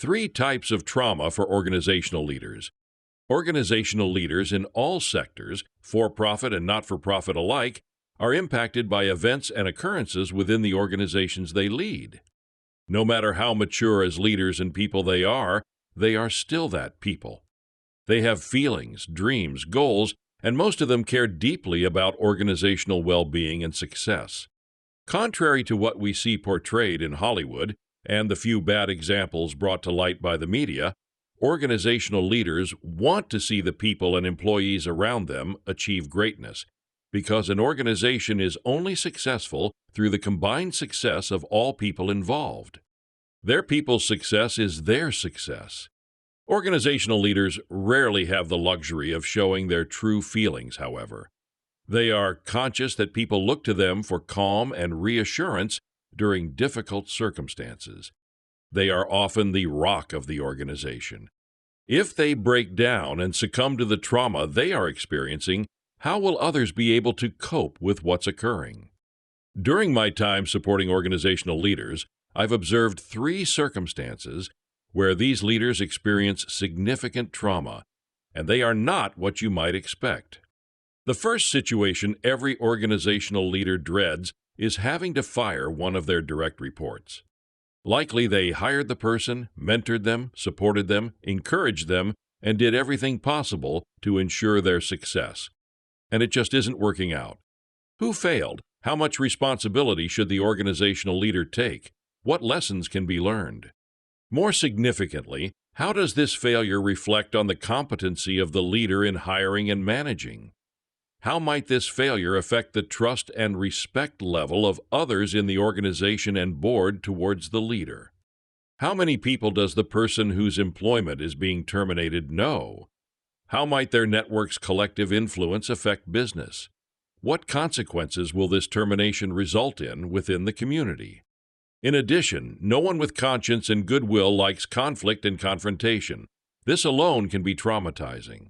Three types of trauma for organizational leaders. Organizational leaders in all sectors, for-profit and not-for-profit alike, are impacted by events and occurrences within the organizations they lead. No matter how mature as leaders and people they are still that people. They have feelings, dreams, goals, and most of them care deeply about organizational well-being and success. Contrary to what we see portrayed in Hollywood and the few bad examples brought to light by the media, organizational leaders want to see the people and employees around them achieve greatness, because an organization is only successful through the combined success of all people involved. Their people's success is their success. Organizational leaders rarely have the luxury of showing their true feelings, however. They are conscious that people look to them for calm and reassurance during difficult circumstances. They are often the rock of the organization. If they break down and succumb to the trauma they are experiencing, how will others be able to cope with what's occurring? During my time supporting organizational leaders, I've observed three circumstances where these leaders experience significant trauma, and they are not what you might expect. The first situation every organizational leader dreads is having to fire one of their direct reports. Likely they hired the person, mentored them, supported them, encouraged them, and did everything possible to ensure their success. And it just isn't working out. Who failed? How much responsibility should the organizational leader take? What lessons can be learned? More significantly, how does this failure reflect on the competency of the leader in hiring and managing? How might this failure affect the trust and respect level of others in the organization and board towards the leader? How many people does the person whose employment is being terminated know? How might their network's collective influence affect business? What consequences will this termination result in within the community? In addition, no one with conscience and goodwill likes conflict and confrontation. This alone can be traumatizing.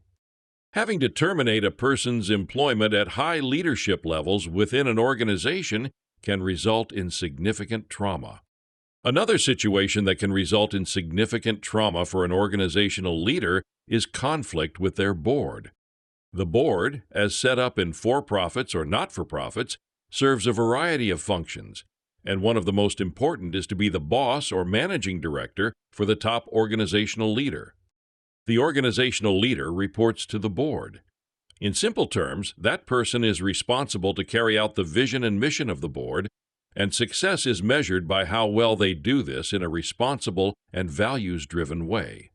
Having to terminate a person's employment at high leadership levels within an organization can result in significant trauma. Another situation that can result in significant trauma for an organizational leader is conflict with their board. The board, as set up in for-profits or not-for-profits, serves a variety of functions, and one of the most important is to be the boss or managing director for the top organizational leader. The organizational leader reports to the board. In simple terms, that person is responsible to carry out the vision and mission of the board, and success is measured by how well they do this in a responsible and values-driven way.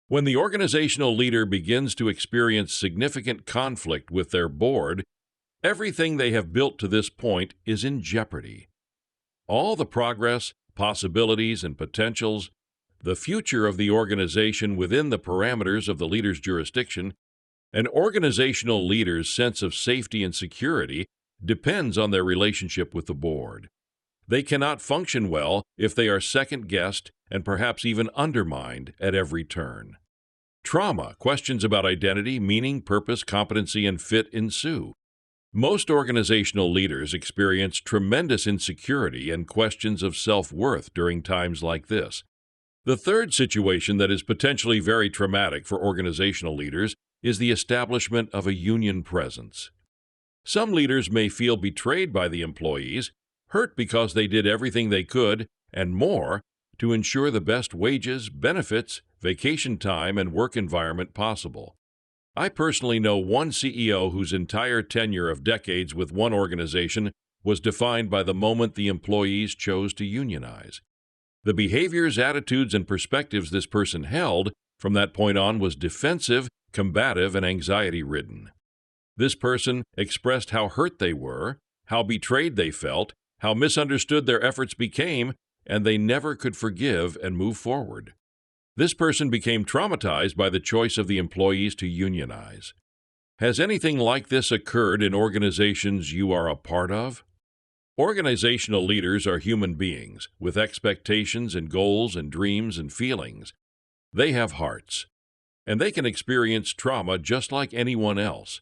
When the organizational leader begins to experience significant conflict with their board, everything they have built to this point is in jeopardy. All the progress, possibilities, and potentials, the future of the organization within the parameters of the leader's jurisdiction, an organizational leader's sense of safety and security depends on their relationship with the board. They cannot function well if they are second-guessed and perhaps even undermined at every turn. Trauma, questions about identity, meaning, purpose, competency, and fit ensue. Most organizational leaders experience tremendous insecurity and questions of self-worth during times like this. The third situation that is potentially very traumatic for organizational leaders is the establishment of a union presence. Some leaders may feel betrayed by the employees, hurt because they did everything they could, and more, to ensure the best wages, benefits, vacation time, and work environment possible. I personally know one CEO whose entire tenure of decades with one organization was defined by the moment the employees chose to unionize. The behaviors, attitudes, and perspectives this person held from that point on was defensive, combative, and anxiety-ridden. This person expressed how hurt they were, how betrayed they felt, how misunderstood their efforts became, and they never could forgive and move forward. This person became traumatized by the choice of the employees to unionize. Has anything like this occurred in organizations you are a part of? Organizational leaders are human beings with expectations and goals and dreams and feelings. They have hearts, and they can experience trauma just like anyone else.